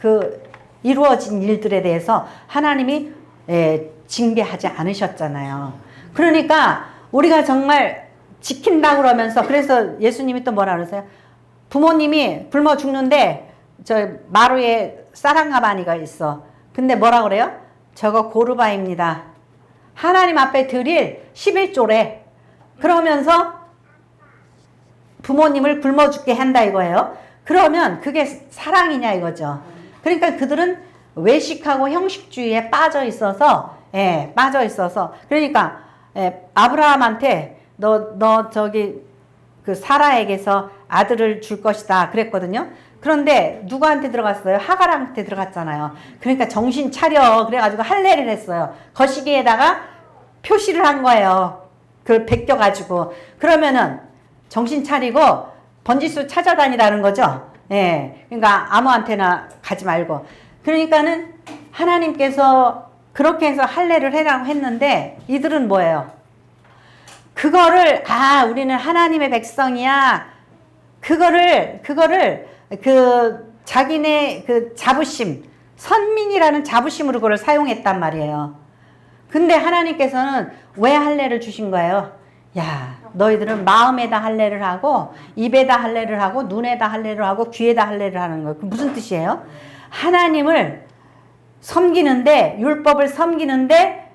[SPEAKER 1] 그 이루어진 일들에 대해서 하나님이 징계하지 않으셨잖아요. 그러니까 우리가 정말 지킨다 그러면서, 그래서 예수님이 또 뭐라 그러세요? 부모님이 굶어 죽는데 저 마루에 쌀한가마니가 있어. 근데 뭐라 그래요? 저거 고르바입니다. 하나님 앞에 드릴 11조래. 그러면서 부모님을 굶어 죽게 한다 이거예요. 그러면 그게 사랑이냐 이거죠. 그러니까 그들은 외식하고 형식주의에 빠져 있어서, 그러니까 아브라함한테 너 저기 그 사라에게서 아들을 줄 것이다 그랬거든요. 그런데 누구한테 들어갔어요? 하갈한테 들어갔잖아요. 그러니까 정신 차려 그래가지고 할례를 했어요. 거시기에다가 표시를 한 거예요. 그걸 베껴가지고. 그러면은 정신 차리고 번지수 찾아다니라는 거죠. 예. 그러니까 아무한테나 가지 말고. 그러니까는 하나님께서 그렇게 해서 할례를 해라고 했는데 이들은 뭐예요? 그거를 우리는 하나님의 백성이야. 그거를 그 자기네 그 자부심, 선민이라는 자부심으로 그걸 사용했단 말이에요. 근데 하나님께서는 왜 할례를 주신 거예요? 야, 너희들은 마음에다 할례를 하고 입에다 할례를 하고 눈에다 할례를 하고 귀에다 할례를 하는 거예요. 그 무슨 뜻이에요? 하나님을 섬기는데, 율법을 섬기는데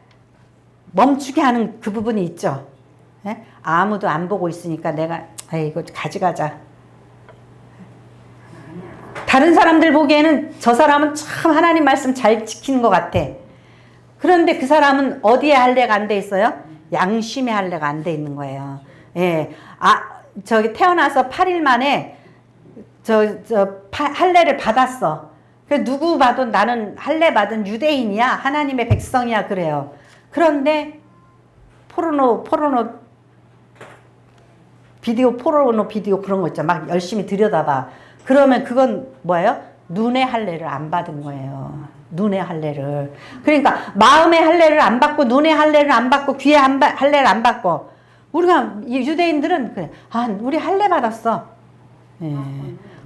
[SPEAKER 1] 멈추게 하는 그 부분이 있죠. 예? 아무도 안 보고 있으니까 내가 이거 가져가자. 다른 사람들 보기에는 저 사람은 참 하나님 말씀 잘 지키는 것 같아. 그런데 그 사람은 어디에 할례가 안 돼 있어요? 양심의 할례가 안 돼 있는 거예요. 예. 저기 태어나서 8일 만에 할례를 받았어. 그 누구 봐도 나는 할례 받은 유대인이야. 하나님의 백성이야. 그래요. 그런데 포르노 비디오 그런 거 있잖아. 막 열심히 들여다봐. 그러면 그건 뭐예요? 눈의 할례를 안 받은 거예요. 눈의 할례를. 그러니까 마음의 할례를 안 받고 눈의 할례를 안 받고 귀의 할례를 안 받고 우리가 유대인들은 그래. 우리 할례 받았어. 예.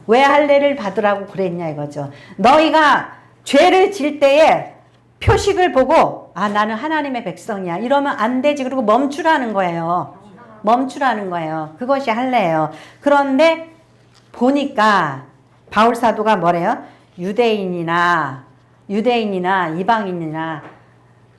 [SPEAKER 1] 왜 할례를 받으라고 그랬냐 이거죠. 너희가 죄를 질 때에 표식을 보고 나는 하나님의 백성이야. 이러면 안 되지. 그리고 멈추라는 거예요. 멈추라는 거예요. 그것이 할례예요. 그런데 보니까 바울 사도가 뭐래요? 유대인이나 이방인이나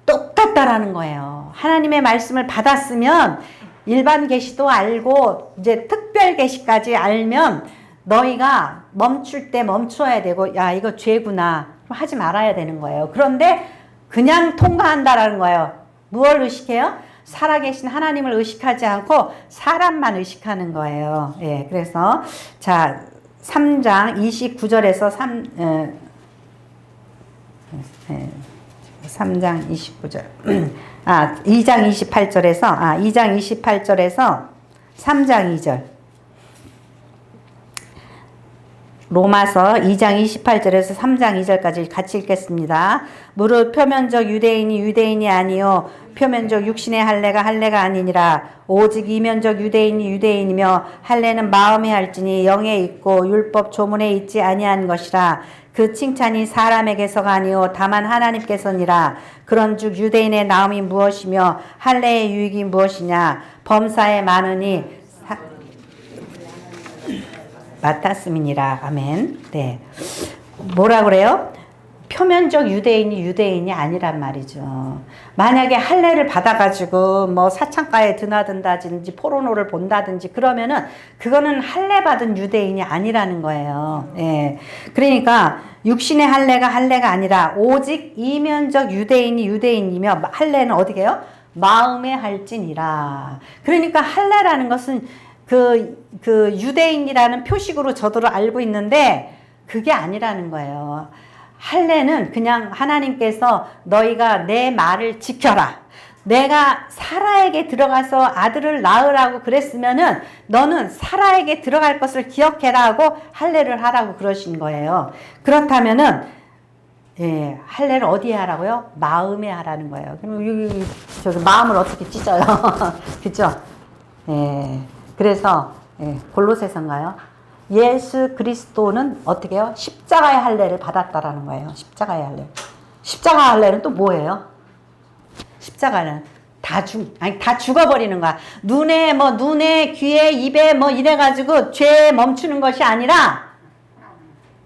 [SPEAKER 1] 똑같다라는 거예요. 하나님의 말씀을 받았으면 일반 계시도 알고 이제 특별 계시까지 알면 너희가 멈출 때 멈춰야 되고 야 이거 죄구나 하지 말아야 되는 거예요. 그런데 그냥 통과한다라는 거예요. 무엇을 의식해요? 살아계신 하나님을 의식하지 않고 사람만 의식하는 거예요. 예, 그래서 자 3장 29절에서 3장 29절 2장 28절에서 3장 2절 로마서 2장 28절에서 3장 2절까지 같이 읽겠습니다. 무릇 표면적 유대인이 아니요 표면적 육신의 할례가 아니니라. 오직 이면적 유대인이며 할례는 마음에 할지니 영에 있고 율법 조문에 있지 아니한 것이라. 그 칭찬이 사람에게서가 아니요 다만 하나님께서니라. 그런즉 유대인의 나음이 무엇이며 할례의 유익이 무엇이냐. 범사에 많으니 맡았음이니라. 아멘. 네. 뭐라 그래요? 표면적 유대인이 아니란 말이죠. 만약에 할례를 받아가지고 뭐 사창가에 드나든다든지 포르노를 본다든지 그러면은 그거는 할례 받은 유대인이 아니라는 거예요. 예. 그러니까 육신의 할례가 아니라 오직 이면적 유대인이며 할례는 어떻게 해요? 마음에 할지니라. 그러니까 할례라는 것은 그 유대인이라는 표식으로 저도 알고 있는데 그게 아니라는 거예요. 할례는 그냥 하나님께서 너희가 내 말을 지켜라. 내가 사라에게 들어가서 아들을 낳으라고 그랬으면은 너는 사라에게 들어갈 것을 기억해라 하고 할례를 하라고 그러신 거예요. 그렇다면은 예, 할례를 어디에 하라고요? 마음에 하라는 거예요. 그럼 저기 마음을 어떻게 찢어요? 그죠? 예. 그래서 골로새서인가요? 예수 그리스도는 어떻게 해요? 십자가의 할례를 받았다라는 거예요. 십자가의 할례. 십자가 할례는 또 뭐예요? 십자가는 다 죽어버리는 거야. 눈에, 귀에, 입에 이래가지고 죄에 멈추는 것이 아니라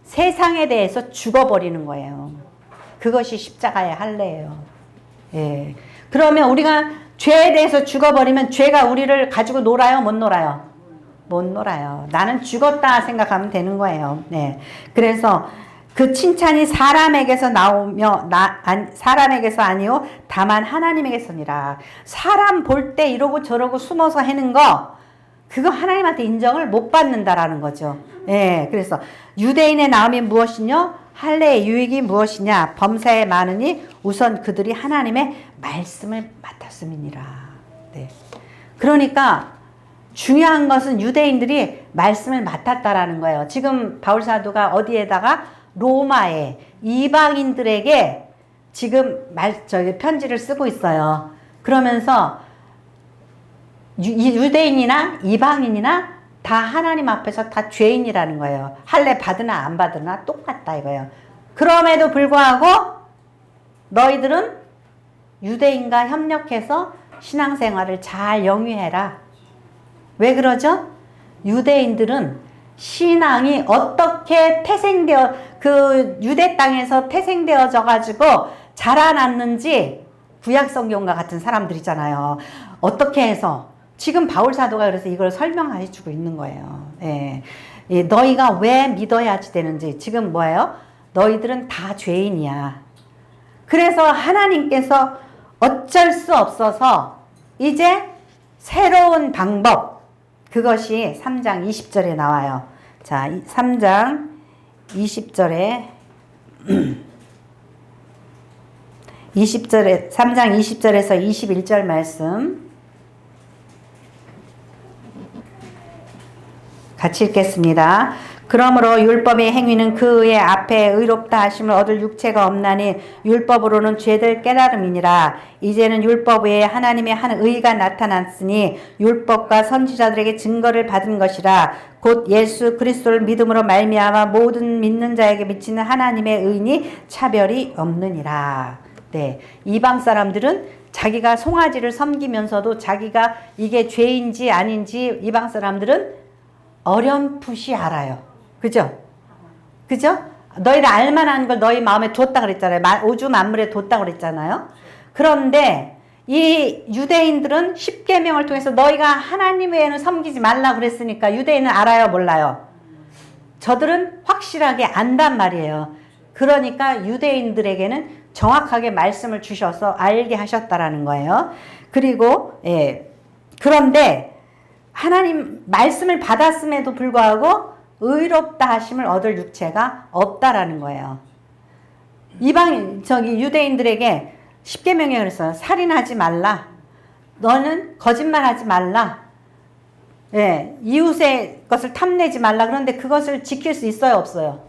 [SPEAKER 1] 세상에 대해서 죽어버리는 거예요. 그것이 십자가의 할례예요. 예. 그러면 우리가 죄에 대해서 죽어버리면 죄가 우리를 가지고 놀아요? 못 놀아요? 못 놀아요. 나는 죽었다 생각하면 되는 거예요. 네. 그래서 그 칭찬이 사람에게서 나오며 사람에게서 아니요 다만 하나님에게서니라. 사람 볼 때 이러고 저러고 숨어서 하는 거 그거 하나님한테 인정을 못 받는다라는 거죠. 예. 그래서 유대인의 나음이 무엇이뇨? 할례의 유익이 무엇이냐? 범사에 많으니 우선 그들이 하나님의 말씀을 맡았음이니라. 네. 그러니까 중요한 것은 유대인들이 말씀을 맡았다라는 거예요. 지금 바울 사도가 어디에다가 로마에 이방인들에게 지금 편지를 쓰고 있어요. 그러면서 유대인이나 이방인이나 다 하나님 앞에서 다 죄인이라는 거예요. 할례 받으나 안 받으나 똑같다 이거예요. 그럼에도 불구하고 너희들은 유대인과 협력해서 신앙생활을 잘 영위해라. 왜 그러죠? 유대인들은 신앙이 어떻게 그 유대 땅에서 태생되어져 가지고 자라났는지 구약성경과 같은 사람들이잖아요. 어떻게 해서 지금 바울 사도가 그래서 이걸 설명해 주고 있는 거예요. 예. 너희가 왜 믿어야지 되는지. 지금 뭐예요? 너희들은 다 죄인이야. 그래서 하나님께서 어쩔 수 없어서 이제 새로운 방법, 그것이 3장 20절에 나와요. 자, 3장 20절에 3장 20절에서 21절 말씀 같이 읽겠습니다. 그러므로 율법의 행위는 그의 앞에 의롭다 하심을 얻을 육체가 없나니 율법으로는 죄될 깨달음이니라. 이제는 율법 외에 하나님의 한 의가 나타났으니 율법과 선지자들에게 증거를 받은 것이라. 곧 예수 그리스도를 믿음으로 말미암아 모든 믿는 자에게 미치는 하나님의 의니 차별이 없느니라. 네, 이방 사람들은 자기가 송아지를 섬기면서도 자기가 이게 죄인지 아닌지 이방 사람들은 어렴풋이 알아요. 그죠? 그죠? 너희를 알만한 걸 너희 마음에 뒀다 그랬잖아요. 오주 만물에 뒀다 그랬잖아요. 그런데 이 유대인들은 십계명을 통해서 너희가 하나님 외에는 섬기지 말라 그랬으니까 유대인은 알아요, 몰라요? 저들은 확실하게 안단 말이에요. 그러니까 유대인들에게는 정확하게 말씀을 주셔서 알게 하셨다라는 거예요. 그리고 그런데 하나님 말씀을 받았음에도 불구하고 의롭다 하심을 얻을 육체가 없다라는 거예요. 유대인들에게 십계명에 그랬어요. 살인하지 말라. 너는 거짓말하지 말라. 이웃의 것을 탐내지 말라. 그런데 그것을 지킬 수 있어요, 없어요?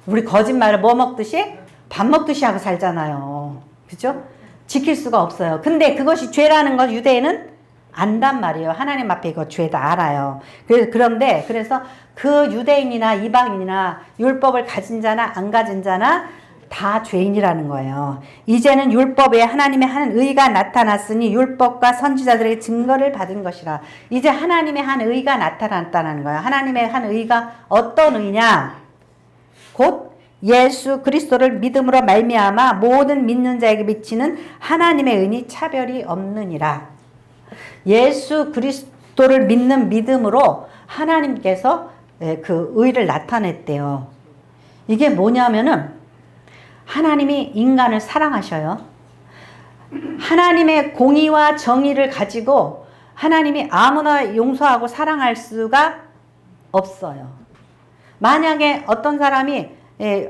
[SPEAKER 1] 우리 거짓말을 뭐 먹듯이? 밥 먹듯이 하고 살잖아요. 그죠? 지킬 수가 없어요. 근데 그것이 죄라는 걸 유대인은 안단 말이에요. 하나님 앞에 이거 죄다 알아요. 그래서 그 유대인이나 이방인이나 율법을 가진 자나 안 가진 자나 다 죄인이라는 거예요. 이제는 율법에 하나님의 한 의가 나타났으니 율법과 선지자들에게 증거를 받은 것이라. 이제 하나님의 한 의가 나타났다는 거예요. 하나님의 한 의가 어떤 의냐? 곧 예수 그리스도를 믿음으로 말미암아 모든 믿는 자에게 미치는 하나님의 의니 차별이 없느니라. 예수 그리스도를 믿는 믿음으로 하나님께서 그 의를 나타냈대요. 이게 뭐냐면은 하나님이 인간을 사랑하셔요. 하나님의 공의와 정의를 가지고 하나님이 아무나 용서하고 사랑할 수가 없어요. 만약에 어떤 사람이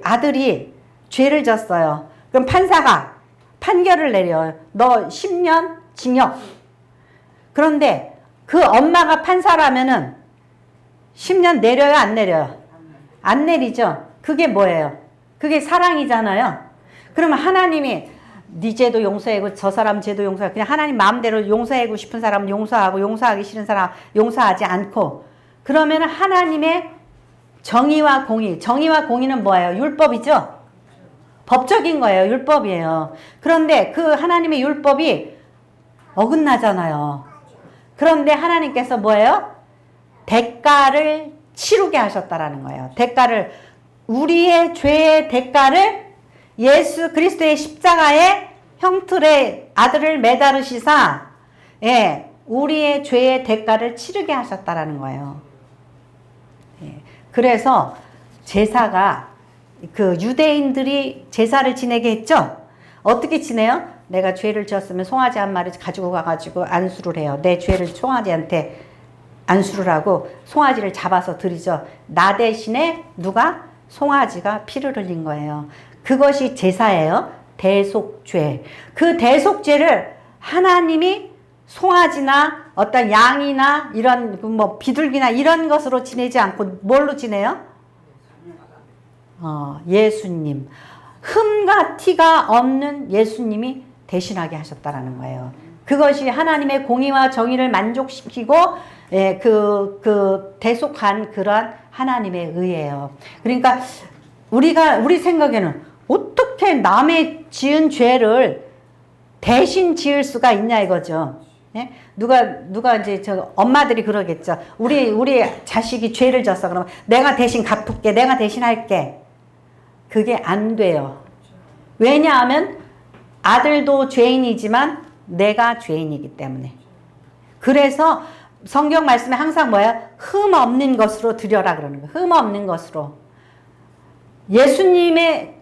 [SPEAKER 1] 아들이 죄를 졌어요. 그럼 판사가 판결을 내려요. 너 10년 징역. 그런데 그 엄마가 판사라면은 10년 내려요, 안 내려요? 안 내리죠. 그게 뭐예요? 그게 사랑이잖아요. 그러면 하나님이 네 죄도 용서하고 저 사람 죄도 용서하고 그냥 하나님 마음대로 용서하고 싶은 사람은 용서하고 용서하기 싫은 사람 용서하지 않고 그러면 하나님의 정의와 공의. 정의와 공의는 뭐예요? 율법이죠? 법적인 거예요. 율법이에요. 그런데 그 하나님의 율법이 어긋나잖아요. 그런데 하나님께서 뭐예요? 대가를 치르게 하셨다라는 거예요. 대가를, 우리의 죄의 대가를 예수 그리스도의 십자가의 형틀에 아들을 매달으시사, 우리의 죄의 대가를 치르게 하셨다라는 거예요. 그래서 제사가 그 유대인들이 제사를 지내게 했죠. 어떻게 지내요? 내가 죄를 지었으면 송아지 한 마리 가지고 가가지고 안수를 해요. 내 죄를 송아지한테 안수를 하고 송아지를 잡아서 드리죠. 나 대신에 누가? 송아지가 피를 흘린 거예요. 그것이 제사예요. 대속죄. 그 대속죄를 하나님이 송아지나 어떤 양이나 이런 뭐 비둘기나 이런 것으로 지내지 않고 뭘로 지내요? 예수님. 흠과 티가 없는 예수님이 대신하게 하셨다라는 거예요. 그것이 하나님의 공의와 정의를 만족시키고 대속한 그런 하나님의 의예요. 그러니까 우리 생각에는 어떻게 남의 지은 죄를 대신 지을 수가 있냐 이거죠. 누가 이제 엄마들이 그러겠죠. 우리 자식이 죄를 졌어. 그러면 내가 대신 갚을게. 내가 대신 할게. 그게 안 돼요. 왜냐하면 아들도 죄인이지만 내가 죄인이기 때문에. 그래서 성경 말씀에 항상 뭐예요? 흠 없는 것으로 드려라 그러는 거예요. 흠 없는 것으로. 예수님의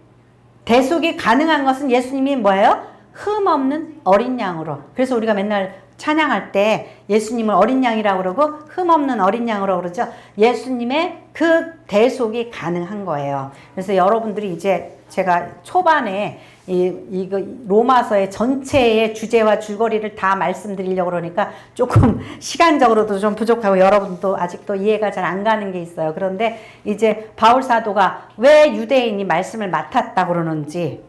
[SPEAKER 1] 대속이 가능한 것은 예수님이 뭐예요? 흠 없는 어린 양으로. 그래서 우리가 맨날 찬양할 때 예수님을 어린 양이라고 그러고 흠 없는 어린 양으로 그러죠. 예수님의 그 대속이 가능한 거예요. 그래서 여러분들이 이제 제가 초반에 이거 로마서의 전체의 주제와 줄거리를 다 말씀드리려고 그러니까 조금 시간적으로도 좀 부족하고 여러분도 아직도 이해가 잘 안 가는 게 있어요. 그런데 이제 바울 사도가 왜 유대인이 말씀을 맡았다 그러는지,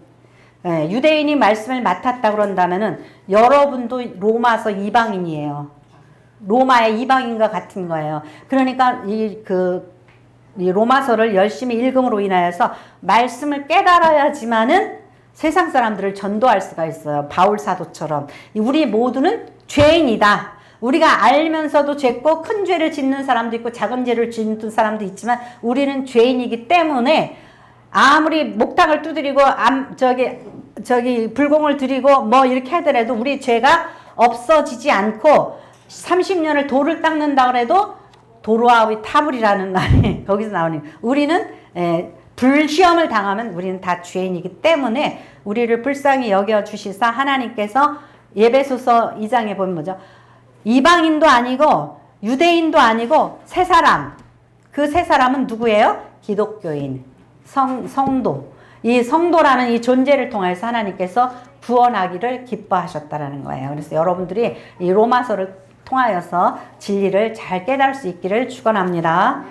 [SPEAKER 1] 예, 유대인이 말씀을 맡았다 그런다면은 여러분도 로마서 이방인이에요. 로마의 이방인과 같은 거예요. 그러니까 이 로마서를 열심히 읽음으로 인하여서 말씀을 깨달아야지만은 세상 사람들을 전도할 수가 있어요. 바울 사도처럼. 우리 모두는 죄인이다. 우리가 알면서도 죄고 큰 죄를 짓는 사람도 있고 작은 죄를 짓는 사람도 있지만 우리는 죄인이기 때문에 아무리 목탁을 두드리고 저기 불공을 드리고 뭐 이렇게 하더라도 우리 죄가 없어지지 않고 30년을 돌을 닦는다 그래도 도로아위 타불이라는 말이 거기서 나오니 우리는 불시험을 당하면 우리는 다 죄인이기 때문에 우리를 불쌍히 여겨주시사 하나님께서 에베소서 2장에 보면 뭐죠? 이방인도 아니고 유대인도 아니고 새 사람. 그 새 사람은 누구예요? 기독교인, 성도. 이 성도라는 이 존재를 통해서 하나님께서 구원하기를 기뻐하셨다라는 거예요. 그래서 여러분들이 이 로마서를 통하여서 진리를 잘 깨달을 수 있기를 축원합니다.